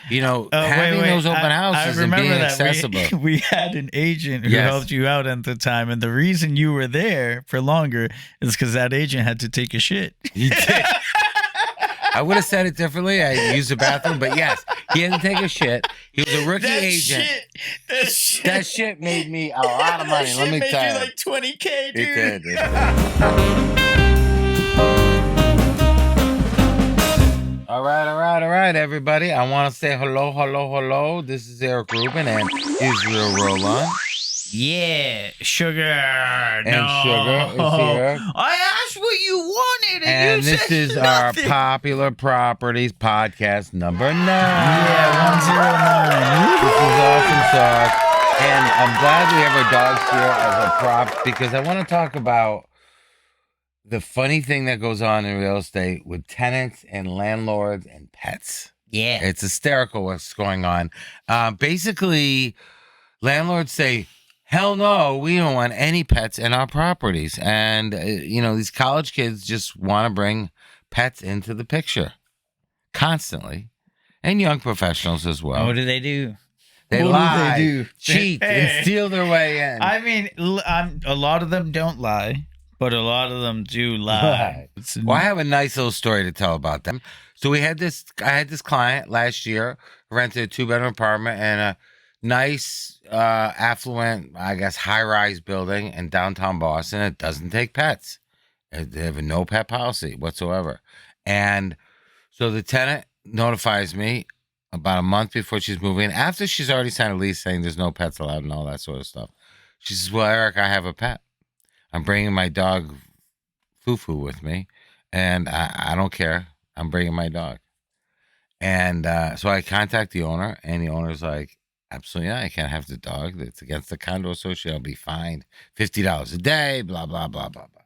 having those open houses and being accessible. We had an agent who helped you out at the time, and the reason you were there for longer is because that agent had to take a shit. He did. I would have said it differently. I used the bathroom, but yes, he had to take a shit. He was a rookie agent. That shit made me a lot of money. Let me tell you. Like $20K, dude. It did. All right, everybody. I want to say hello. This is Eric Rubin and Israel Roland. Yeah, Sugar. And Sugar is here. I asked what you wanted, and you this said is nothing. our Popular Properties podcast number 9. Yeah, 109. This is awesome talk. And I'm glad we have our dogs here as a prop because I want to talk about the funny thing that goes on in real estate with tenants and landlords and pets. Yeah. It's hysterical what's going on. Basically, landlords say, hell no, we don't want any pets in our properties. And, these college kids just want to bring pets into the picture constantly. And young professionals as well. What do they do? They what lie, do they do? cheat, and steal their way in. I mean, a lot of them don't lie, but a lot of them do lie. Well, I have a nice little story to tell about them. So I had this client last year, rented a 2-bedroom apartment in a nice, affluent, I guess, high-rise building in downtown Boston. It doesn't take pets. They have a no pet policy whatsoever. And so the tenant notifies me about a month before she's moving in, after she's already signed a lease saying there's no pets allowed and all that sort of stuff. She says, well, Eric, I have a pet. I'm bringing my dog, Fufu, with me, and I don't care. I'm bringing my dog. And so I contact the owner, and the owner's like, absolutely not. I can't have the dog. It's against the condo association. I'll be fined $50 a day, blah, blah, blah, blah, blah.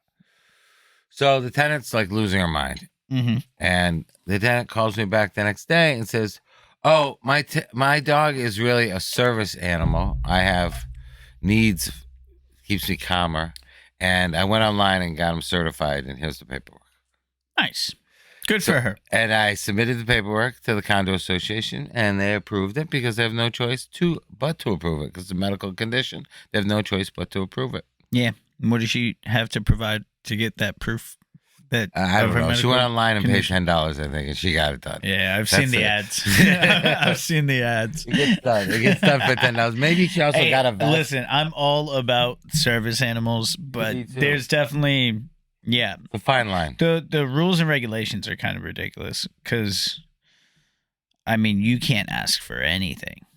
So the tenant's like losing her mind. Mm-hmm. And the tenant calls me back the next day and says, oh, my dog is really a service animal. I have needs, keeps me calmer. And I went online and got him certified, and here's the paperwork. Nice. Good for her. And I submitted the paperwork to the condo association, and they approved it because they have no choice but to approve it because it's a medical condition. They have no choice but to approve it. Yeah. And what does she have to provide to get that proof? That I don't know. She went online and paid $10, I think, and she got it done. Yeah, I've seen the ads. I've seen the ads. It gets done. It gets done for $10. Maybe she also got a vet. Listen, I'm all about service animals, but there's definitely, the fine line. The rules and regulations are kind of ridiculous because, I mean, you can't ask for anything.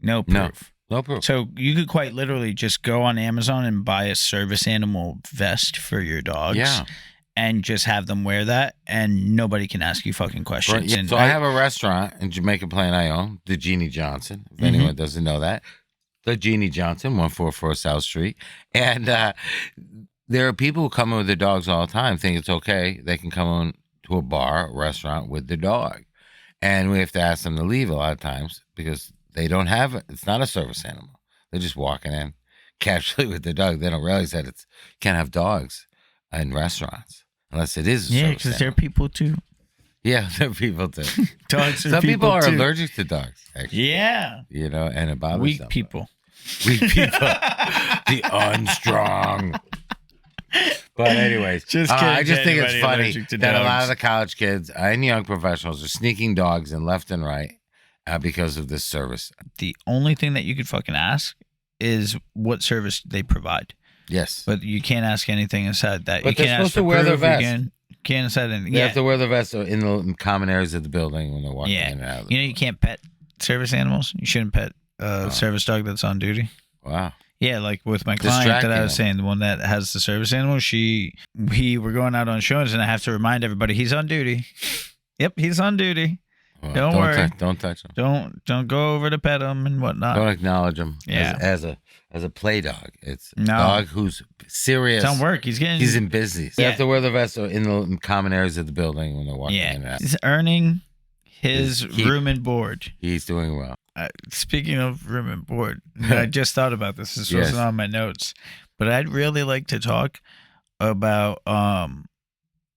No proof. No proof. So you could quite literally just go on Amazon and buy a service animal vest for your dogs. Yeah. And just have them wear that, and nobody can ask you fucking questions. Right, yeah. And so I have a restaurant in Jamaica Plain I own, the Jeannie Johnson, if anyone doesn't know that. The Jeannie Johnson, 144 South Street. And there are people who come in with their dogs all the time, think it's okay. They can come in to a bar, a restaurant with their dog. And we have to ask them to leave a lot of times because they don't have it. It's not a service animal. They're just walking in casually with their dog. They don't realize that you can't have dogs in restaurants. Unless it is a service because they're people too. Yeah, they're people too. Dogs are Some people are too. allergic to dogs, actually. Yeah. And it bothers Weak them. people. Weak people. The unstrong. But anyways, I just think it's funny that a lot of the college kids and young professionals are sneaking dogs in left and right because of this service. The only thing that you could fucking ask is what service they provide. Yes. But you can't ask anything inside that. But you can't they're ask supposed to wear their vest. You can't decide anything. They have to wear the vest in the common areas of the building when they're walking in and out of You know, you can't pet service animals. You shouldn't pet a service dog that's on duty. Wow. Yeah, like with my client that I was saying, the one that has the service animal, we were going out on showings, and I have to remind everybody he's on duty. Yep, he's on duty. Well, don't worry. Don't touch him. Don't go over to pet him and whatnot. Don't acknowledge him as a play dog. It's a dog who's serious. It's on work. He's in business. They have to wear the vest in the common areas of the building when they're walking in and out. He's earning his room and board. He's doing well. Speaking of room and board, I just thought about this. This wasn't on my notes, but I'd really like to talk about. I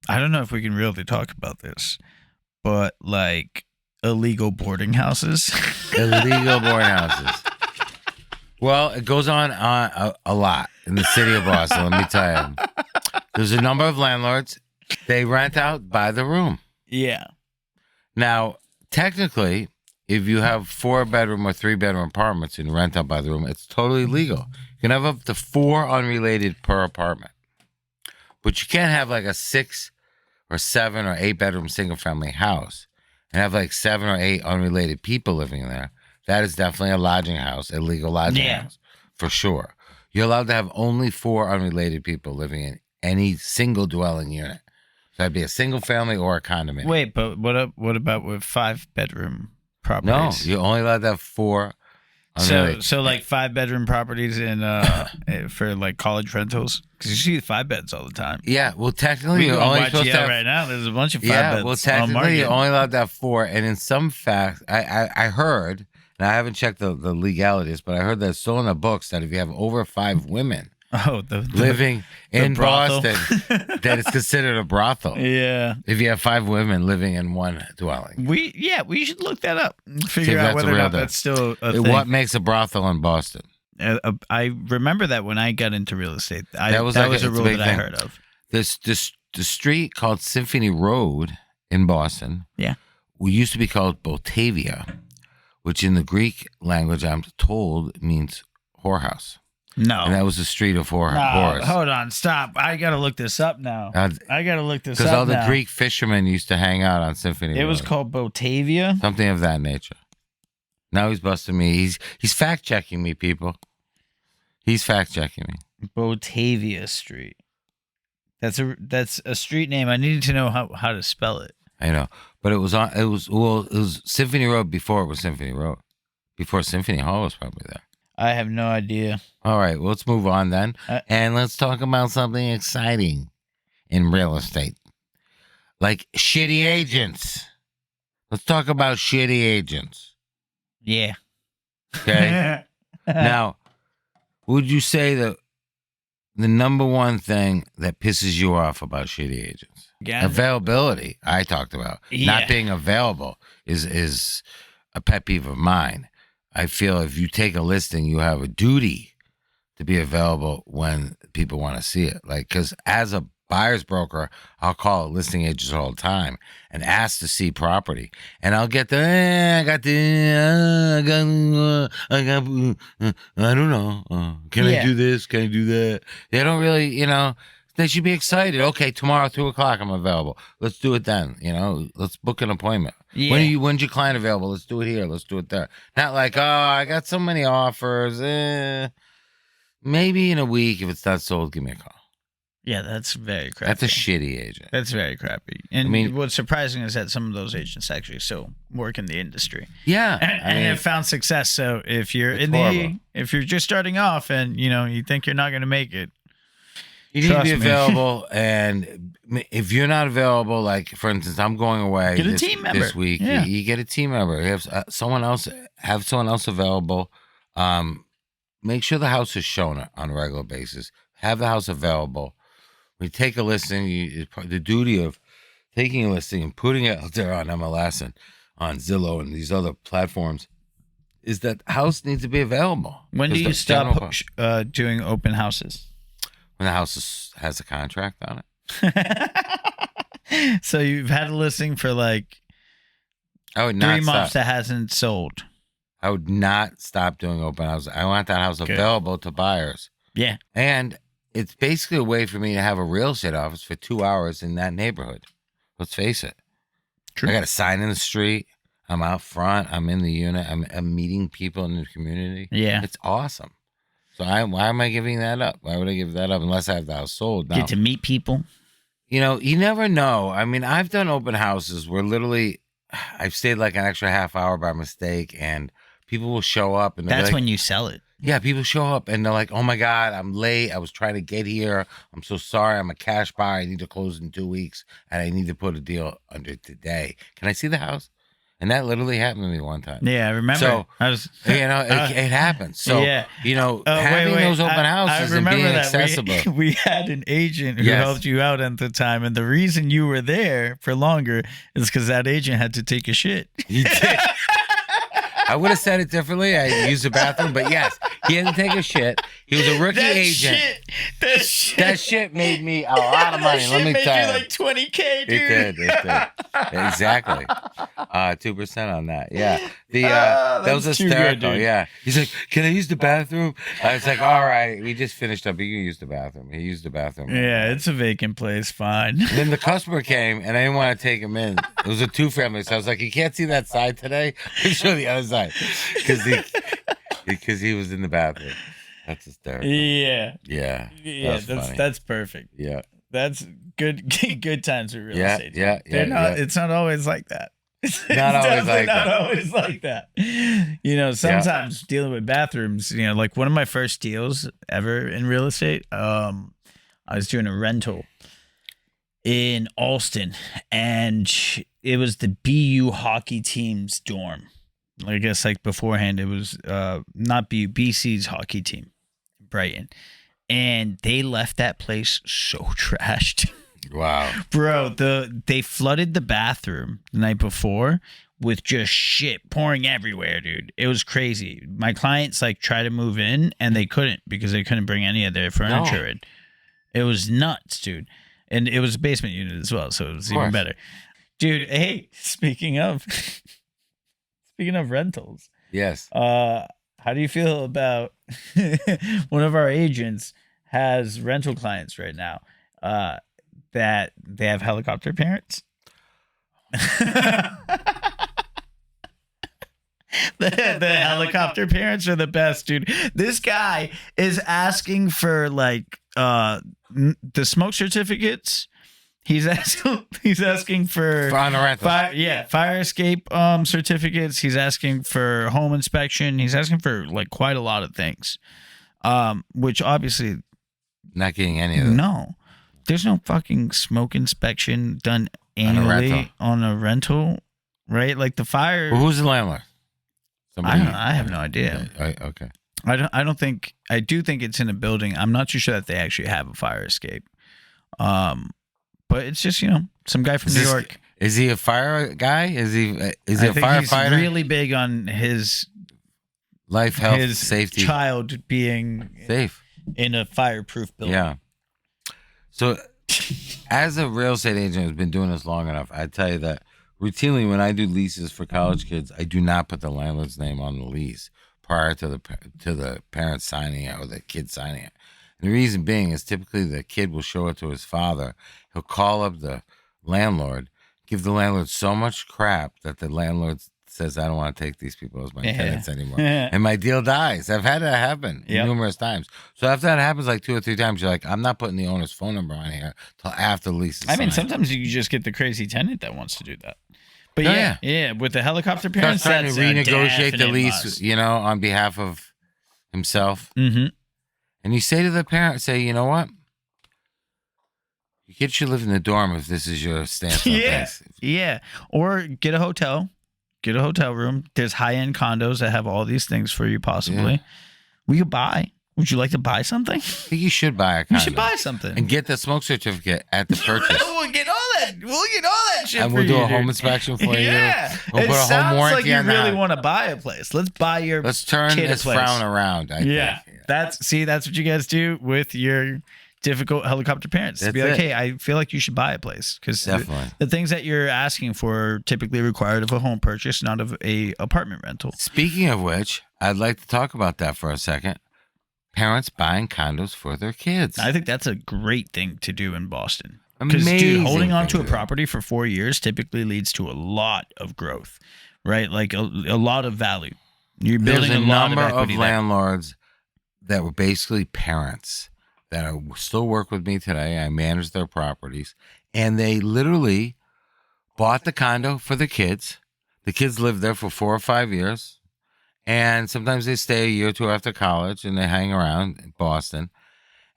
don't know if we can really talk about this, but like illegal boarding houses. Illegal boarding houses. Well, it goes on a lot in the city of Boston, let me tell you. There's a number of landlords, they rent out by the room. Yeah. Now, technically, if you have 4-bedroom or 3-bedroom apartments and rent out by the room, it's totally legal. You can have up to 4 unrelated per apartment. But you can't have like a 6 or 7 or 8-bedroom single-family house and have like 7 or 8 unrelated people living there. That is definitely a lodging house, a legal lodging house, for sure. You're allowed to have only 4 unrelated people living in any single dwelling unit. So that'd be a single family or a condominium. Wait, but what about with 5-bedroom properties? No, you're only allowed to have 4 unrelated. So like 5-bedroom properties in for like college rentals? Because you see 5 beds all the time. Yeah, well, technically, you're only supposed to have... right now, there's a bunch of 5 beds. Yeah, well, technically, you're only allowed to have 4. And in some facts, I heard, and I haven't checked the legalities, but I heard that it's still in the books that if you have over 5 women living in Boston, that it's considered a brothel. Yeah. If you have 5 women living in one dwelling. We should look that up and figure out whether or not that's still a thing. What makes a brothel in Boston? I remember that when I got into real estate. That was a rule that I heard of. The street called Symphony Road in Boston used to be called Botavia, which in the Greek language, I'm told, means whorehouse. No. And that was the street of whores. Hold on, stop. I got to look this up now. I got to look this up now. Because all the Greek fishermen used to hang out on Symphony Road. It was called Botavia? Something of that nature. Now he's busting me. He's fact-checking me, people. He's fact-checking me. Botavia Street. That's a street name. I needed to know how to spell it. I know. But it was Symphony Road before it was Symphony Road. Before Symphony Hall was probably there. I have no idea. All right, well, let's move on then. And let's talk about something exciting in real estate. Like shitty agents. Let's talk about shitty agents. Yeah. Okay? Now, would you say that the number one thing that pisses you off about shitty agents? Yeah. Availability, I talked about. Yeah. Not being available is a pet peeve of mine. I feel if you take a listing, you have a duty to be available when people want to see it. Like, because as a buyer's broker, I'll call listing agents all the time and ask to see property. And I'll get I don't know. Can I do this? Can I do that? They don't really, they should be excited. Okay, tomorrow, 2:00, I'm available. Let's do it then. Let's book an appointment. Yeah. When's your client available? Let's do it here. Let's do it there. Not like, I got so many offers. Maybe in a week, if it's not sold, give me a call. Yeah, that's very crappy. That's a shitty agent. That's very crappy. And what's surprising is that some of those agents actually still work in the industry. Yeah, and have found success. So if you're if you're just starting off and you think you're not going to make it, you need to be available. And if you're not available, like for instance, I'm going away get a team member this week. Yeah. You get a team member. You have someone else available. Make sure the house is shown on a regular basis. Have the house available. When you take a listing, the duty of taking a listing and putting it out there on MLS and on Zillow and these other platforms is that the house needs to be available. When do you stop doing open houses? When the house has a contract on it. So you've had a listing for like I would not 3 months that hasn't sold. I would not stop doing open houses. I want that house available to buyers. Yeah. And it's basically a way for me to have a real estate office for 2 hours in that neighborhood. Let's face it. True. I got a sign in the street. I'm out front. I'm in the unit. I'm meeting people in the community. Yeah. It's awesome. So why am I giving that up? Why would I give that up unless I have the house sold? Now, get to meet people. You never know. I mean, I've done open houses where literally I've stayed like an extra half hour by mistake and people will show up. And that's when you sell it. Yeah, people show up and they're like, oh my God, I'm late. I was trying to get here. I'm so sorry. I'm a cash buyer. I need to close in 2 weeks and I need to put a deal under today. Can I see the house? And that literally happened to me one time. Yeah, I remember. So, it happens. So, having those open houses and being accessible. We had an agent who helped you out at the time, and the reason you were there for longer is because that agent had to take a shit. He did. I would have said it differently. I used the bathroom, but yes, he had to take a shit. He was a rookie agent. That shit made me a lot of money. Let me tell you. Like $20K, dude. It did. Exactly. 2% on that. Yeah. That was hysterical. Yeah. He's like, "Can I use the bathroom?" I was like, "All right, we just finished up. You can use the bathroom." He used the bathroom. Yeah, it's a vacant place. Fine. And then the customer came, and I didn't want to take him in. It was a 2-family, so I was like, "You can't see that side today. Show the other side," because he was in the bathroom. That's hysterical. Yeah. That's perfect. Yeah. That's good times for real estate. Yeah. It's not always like that. It's not always like that. Sometimes dealing with bathrooms, like one of my first deals ever in real estate, I was doing a rental in Alston, and it was the BU hockey team's dorm. I guess like beforehand, it was not BU, BC's hockey team, Brighton. And they left that place so trashed. Wow. Bro, they flooded the bathroom the night before with just shit pouring everywhere, dude. It was crazy. My clients tried to move in and they couldn't because they couldn't bring any of their furniture in. It was nuts, dude. And it was a basement unit as well, so it was even better. Dude, hey, speaking of rentals. Yes. How do you feel about one of our agents has rental clients right now that they have helicopter parents? The helicopter parents are the best, dude. This guy is asking for the smoke certificates. He's asking for fire escape certificates. He's asking for home inspection. He's asking for quite a lot of things, which obviously not getting any of them. No, there's no fucking smoke inspection done annually on a rental, right? Like the fire. Well, who's the landlord? I have no idea. Okay. I don't think. I do think it's in a building. I'm not too sure that they actually have a fire escape. But it's just, some guy from New York. Is he a fire guy? Is he a firefighter? He's really big on his life, health, safety. Child being safe in a fireproof building. Yeah. So, as a real estate agent who's been doing this long enough, I tell you that routinely when I do leases for college kids, I do not put the landlord's name on the lease prior to the parents signing it or the kid signing it. And the reason being is typically the kid will show it to his father. He'll call up the landlord, give the landlord so much crap that the landlord says, "I don't want to take these people as my tenants anymore." And my deal dies. I've had that happen numerous times. So after that happens 2 or 3 times, you're like, "I'm not putting the owner's phone number on here till after the lease is signed." Sometimes you just get the crazy tenant that wants to do that. But with the helicopter parents, trying to renegotiate the lease, on behalf of himself. Mm-hmm. And you say to the parent, "You know what? Your kid should live in the dorm if this is your stance on things." Yeah. Or get a hotel. Get a hotel room. There's high-end condos that have all these things for you, possibly. Yeah. We could buy. Would you like to buy something? I think you should buy a condo. You should buy something. And get the smoke certificate at the purchase. We'll get all that shit and for you. And we'll do a home inspection for you. Yeah. We'll put a home warranty on that. You really want to buy a place. Let's buy your Let's turn this frown around, I think. That's what you guys do with your difficult helicopter parents. That's be like, "Hey, I feel like you should buy a place." Because the things that you're asking for are typically required of a home purchase, not of a apartment rental. Speaking of which, I'd like to talk about that for a second. Parents buying condos for their kids. I think that's a great thing to do in Boston. Because, dude, holding on to a property for 4 years typically leads to a lot of growth, right? Like a lot of value. You're building a lot of equity. There's a number of landlords that were basically parents that still work with me today. I manage their properties, and they literally bought the condo for the kids. The kids live there for 4 or 5 years, and sometimes they stay a year or two after college, and they hang around in Boston,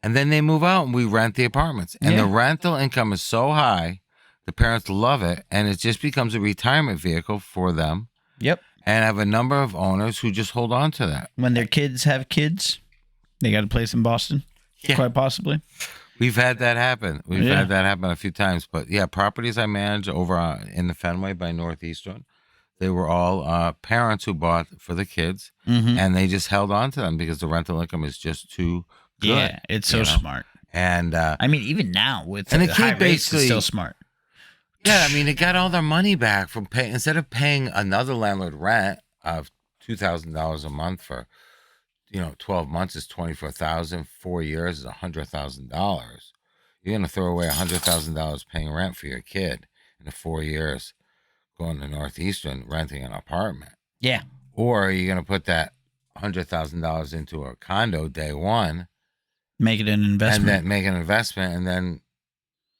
and then they move out, and we rent the apartments. And the rental income is so high The parents love it, and it just becomes a retirement vehicle for them. Yep. And I have a number of owners who just hold on to that. When their kids have kids, they got a place in Boston, quite possibly. We've had that happen. We've had that happen a few times. But yeah, properties I manage over in the Fenway by Northeastern, they were all parents who bought for the kids, and they just held on to them because the rental income is just too good. Yeah, it's so smart. And I mean, even now with and the the high kid rates, it's basically still smart. Yeah, I mean, they got all their money back from paying instead of paying another landlord rent of $2,000 a month for 12 months is 24,000, 4 years is $100,000. You're gonna throw away $100,000 paying rent for your kid in the 4 years going to Northeastern renting an apartment. Yeah. Or you're gonna put that $100,000 into a condo day one, make it an investment, and then make an investment, and then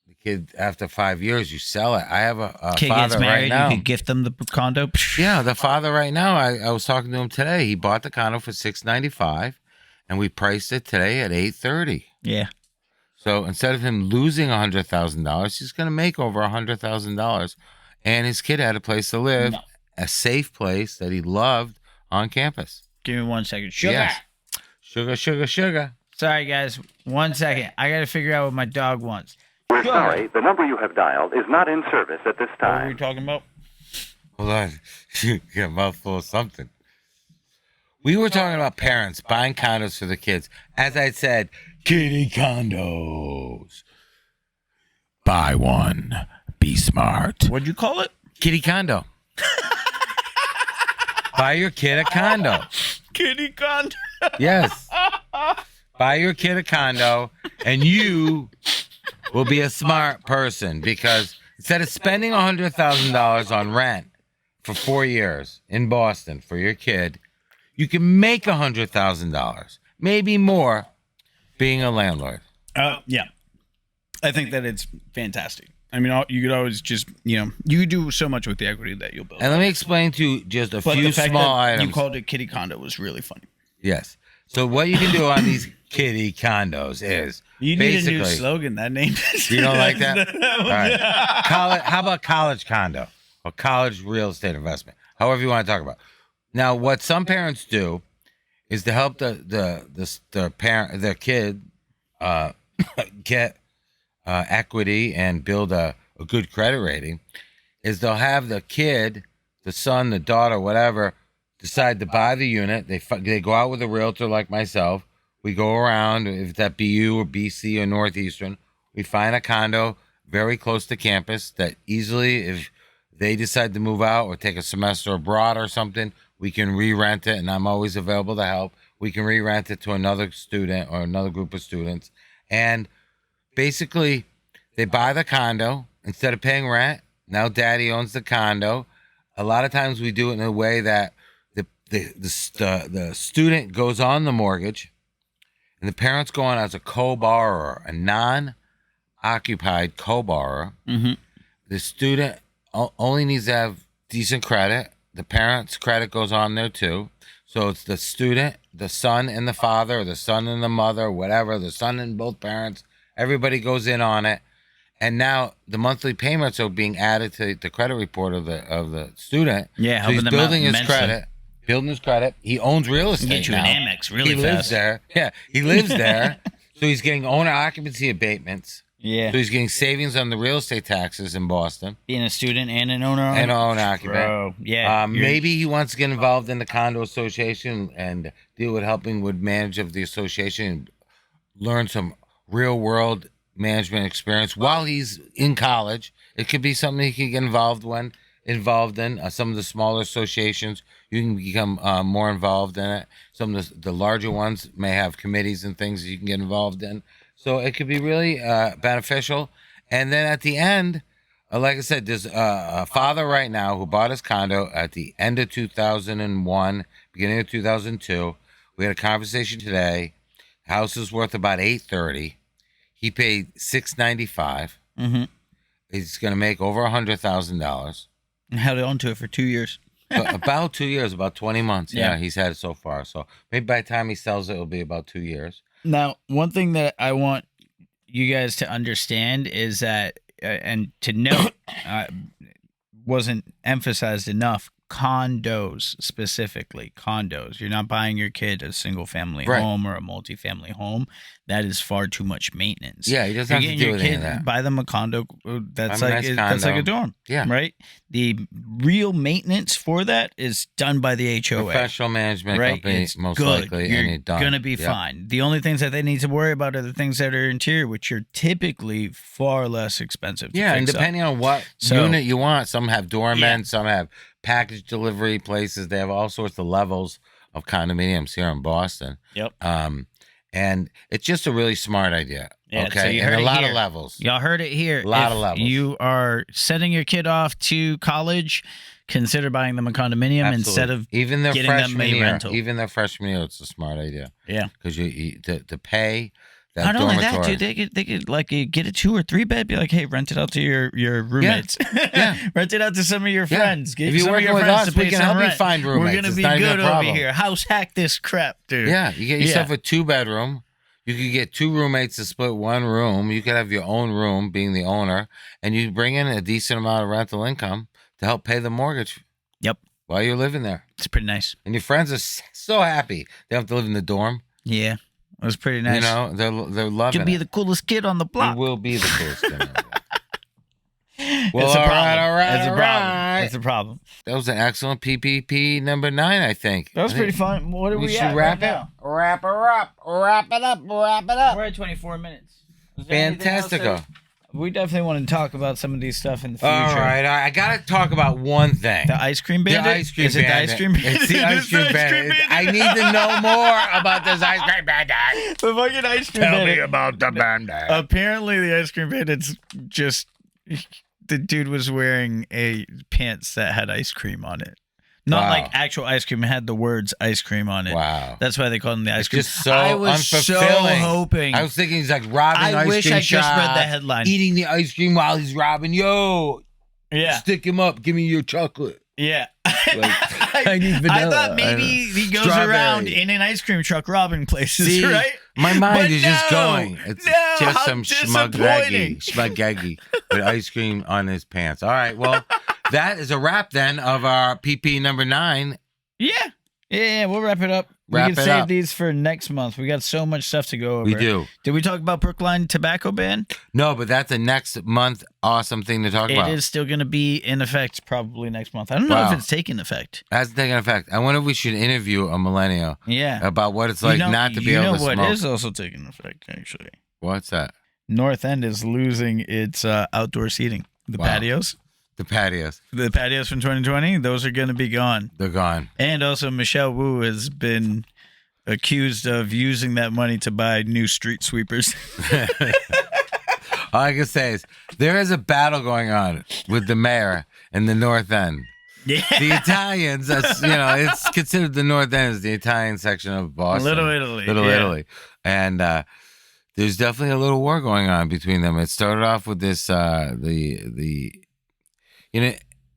the kid after 5 years you sell it. I have a kid father gets married, right now. you could gift them the condo. Yeah, the father right now. I was talking to him today. He bought the condo for $695, and we priced it today at $830. Yeah. So instead of him losing $100,000, he's going to make over $100,000, and his kid had a place to live, a safe place that he loved on campus. Give me 1 second. Sugar. Yes. Sugar, sugar, sugar. Sorry, guys. 1 second. I got to figure out what my dog wants. We're sorry, the number you have dialed is not in service at this What were time. we talking about? Hold on. You got a mouthful of something. We were talking about parents buying condos for the kids. As I said, kitty condos. Buy one. Be smart. What'd you call it? Kitty condo. Buy your kid a condo. Kitty condo. Yes. Buy your kid a condo, and you will be a smart person because instead of spending $100,000 on rent for 4 years in Boston for your kid, you can make $100,000, maybe more, being a landlord. Yeah. I think that it's fantastic. I mean, you could always just, you could do so much with the equity that you'll build. And let me explain to you just a But few the fact small that items. you called it kitty condo was really funny. Yes. So what you can do on these kitty condos is You need a basically, new slogan. That name. You don't like that? All right. How about college condo or college real estate investment? However you want to talk about. Now, what some parents do is to help their kid get equity and build a good credit rating, is they'll have the kid, the son, the daughter, whatever, decide to buy the unit. They go out with a realtor like myself. We go around, if that BU or BC or Northeastern, we find a condo very close to campus that easily, if they decide to move out or take a semester abroad or something, we can re-rent it, and I'm always available to help. We can re-rent it to another student or another group of students. And basically, they buy the condo. Instead of paying rent, now daddy owns the condo. A lot of times we do it in a way that the student goes on the mortgage, and the parents go on as a co-borrower, a non-occupied co-borrower. Mm-hmm. The student only needs to have decent credit. The parents' credit goes on there too. So it's the student, the son and the father, or the son and the mother, whatever, the son and both parents. Everybody goes in on it. And now the monthly payments are being added to the credit report of the student. Yeah, so he's helping them building out his credit. Building his credit. He owns real estate Get you now. an Amex really He fast. lives there. Yeah, he lives there. So he's getting owner occupancy abatements. Yeah. So he's getting savings on the real estate taxes in Boston. Being a student and an owner. And owner occupant. Bro, yeah. Maybe he wants to get involved in the condo association and deal with helping with manage of the association and learn some real world management experience while he's in college. It could be something he can get involved in. Some of the smaller associations, you can become more involved in it. Some of the larger ones may have committees and things that you can get involved in. So it could be really beneficial. And then at the end, like I said, there's a father right now who bought his condo at the end of 2001, beginning of 2002. We had a conversation today. House is worth about $830. He paid $695. Mm-hmm. He's going to make over $100,000. And held on to it for 2 years. About 2 years, about 20 months. Yeah. Yeah, he's had it so far. So maybe by the time he sells it, it'll be about 2 years. Now, one thing that I want you guys to understand is that and to note, wasn't emphasized enough. Condos, specifically condos. You're not buying your kid a single family home or a multi-family home. That is far too much maintenance. Yeah, he doesn't have to do any of that. Buy them a condo. That's like a dorm. Yeah, right. The real maintenance for that is done by the HOA, professional management company, it's most good. likely, You're and it's done. Gonna be fine. The only things that they need to worry about are the things that are interior, which are typically far less expensive. Yeah, and depending on what unit you want, some have doormen, some have package delivery places. They have all sorts of levels of condominiums here in Boston. Yep. And it's just a really smart idea. Yeah, okay. So you heard and a lot here. of levels. Y'all heard it here. A lot of levels. You are sending your kid off to college, consider buying them a condominium instead of even their getting them a year, rental. Even their freshman year, it's a smart idea. Yeah. Because you to pay that Not only dormitory. that, dude, they could like get a 2 or 3 bed. Be like, hey, rent it out to your roommates. Yeah. Rent it out to some of your friends. Get If you're some of working your with friends us, to pay we can some help you rent. find roommates. We're gonna It's be not even good a over problem. here. House hack this crap, dude. Yeah, you get yourself a 2-bedroom. You could get 2 roommates to split one room. You could have your own room, being the owner, and you bring in a decent amount of rental income to help pay the mortgage. Yep. While you're living there. It's pretty nice. And your friends are so happy. They don't have to live in the dorm. Yeah. It was pretty nice. You know, they're loving You'll be the coolest kid on the block. You will be the coolest kid on the block. Well, it's a problem. all right. It's a problem. It's a problem. That was an excellent PPP number 9, I think. That was pretty fun. What are we should at wrap right it. now? Wrap her up. Wrap it up. Wrap it up. We're at 24 minutes. Is there anything else Fantastico. we definitely want to talk about some of these stuff in the future. All right. I got to talk about one thing. The ice cream bandit? The ice cream Is it bandit. the ice cream bandit? It's the ice cream bandit. I need to know more about this ice cream bandit. The fucking ice cream Tell bandit. me about the bandit. Apparently, the ice cream bandit's just... The dude was wearing a pants that had ice cream on it. Not like actual ice cream. It had the words ice cream on it. Wow. That's why they called him the ice cream. Just so I was unfulfilling. so hoping. I was thinking he's like robbing I ice wish cream I just read shop, the headline. eating the ice cream while he's robbing. Yo, Yeah. stick him up. Give me your chocolate. Yeah. I need vanilla. I thought maybe he goes Strawberry. around in an ice cream truck robbing places, See, right? My mind But is just going. It's no, just how some disappointing. schmugaggy with ice cream on his pants. All right, well, that is a wrap then of our PP number 9. Yeah, we'll wrap it up. Wrap we can it save up. these for next month. We got so much stuff to go over. We do. Did we talk about Brookline tobacco ban? No, but that's a next month awesome thing to talk about. It is still going to be in effect probably next month. I don't know Wow. if it's taking effect. It hasn't taken effect. I wonder if we should interview a millennial Yeah. about what it's like not to be able to smoke. You know what is also taking effect, actually? What's that? North End is losing its outdoor seating. The Wow. patios. The patios. The patios from 2020, those are going to be gone. They're gone. And also, Michelle Wu has been accused of using that money to buy new street sweepers. All I can say is there is a battle going on with the mayor in the North End. Yeah. The Italians, it's considered the North End is the Italian section of Boston. Little Italy. Little yeah. Italy. And there's definitely a little war going on between them. It started off with this,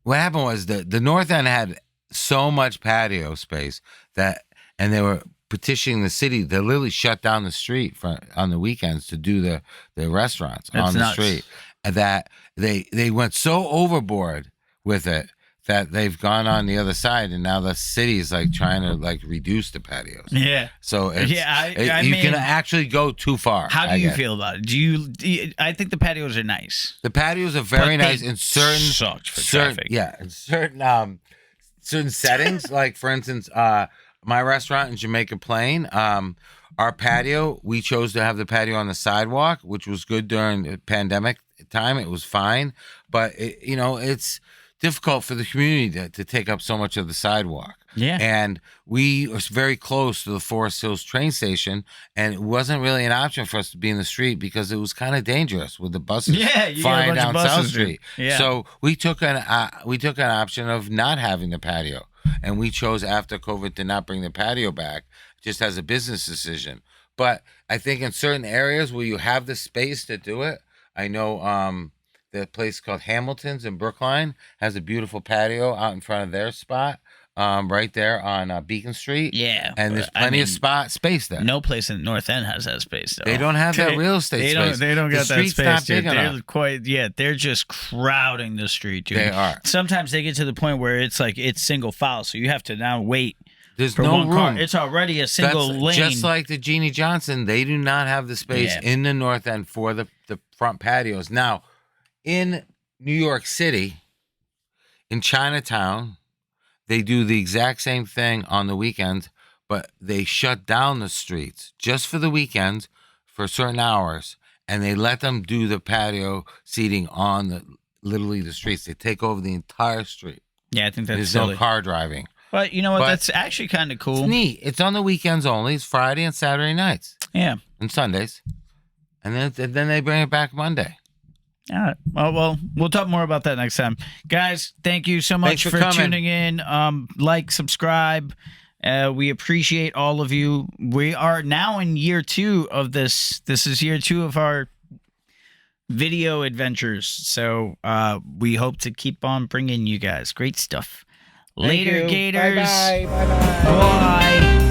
what happened was the North End had so much patio space and they were petitioning the city. They literally shut down the street on the weekends to do the restaurants That's on the nuts. street. That they went so overboard with it that they've gone on the other side, and now the city is like trying to like reduce the patios. Yeah. So it's, I you mean, can actually go too far. How do you feel about it? I think the patios are nice. The patios are very But they nice in certain sucked for traffic. Yeah, in certain settings. Like for instance, my restaurant in Jamaica Plain, our patio, we chose to have the patio on the sidewalk, which was good during the pandemic time. It was fine, but it's difficult for the community to take up so much of the sidewalk. Yeah. And we were very close to the Forest Hills train station, and it wasn't really an option for us to be in the street because it was kind of dangerous with the buses flying down South Street. Yeah. So we took an option of not having the patio, and we chose after COVID to not bring the patio back, just as a business decision. But I think in certain areas where you have the space to do it, I know the place called Hamilton's in Brookline has a beautiful patio out in front of their spot. right there on Beacon Street. Yeah, And there's but, plenty of space there. No place in the North End has that space, though. They don't have that real estate space. They don't The got that street's space, not dude. big They're enough. they're just crowding the street, dude. They are. Sometimes they get to the point where it's like it's single file, so you have to now wait There's for no one room. car. It's already a single lane. Just like the Jeannie Johnson, they do not have the space in the North End for the front patios. Now, in New York City, in Chinatown, they do the exact same thing on the weekends, but they shut down the streets just for the weekends for certain hours, and they let them do the patio seating on literally the streets. They take over the entire street. Yeah, I think that's There's silly. no car driving. But you know what? But That's actually kind of cool. It's neat. It's on the weekends only. It's Friday and Saturday nights. Yeah. And Sundays. And then they bring it back Monday. All right. Well, we'll talk more about that next time. Guys, thank you so much Thanks for for coming. tuning in. Like, subscribe. We appreciate all of you. We are now in year 2 of this. This is year 2 of our video adventures. So we hope to keep on bringing you guys great stuff. Later, Gators. Bye-bye. Bye-bye. Bye.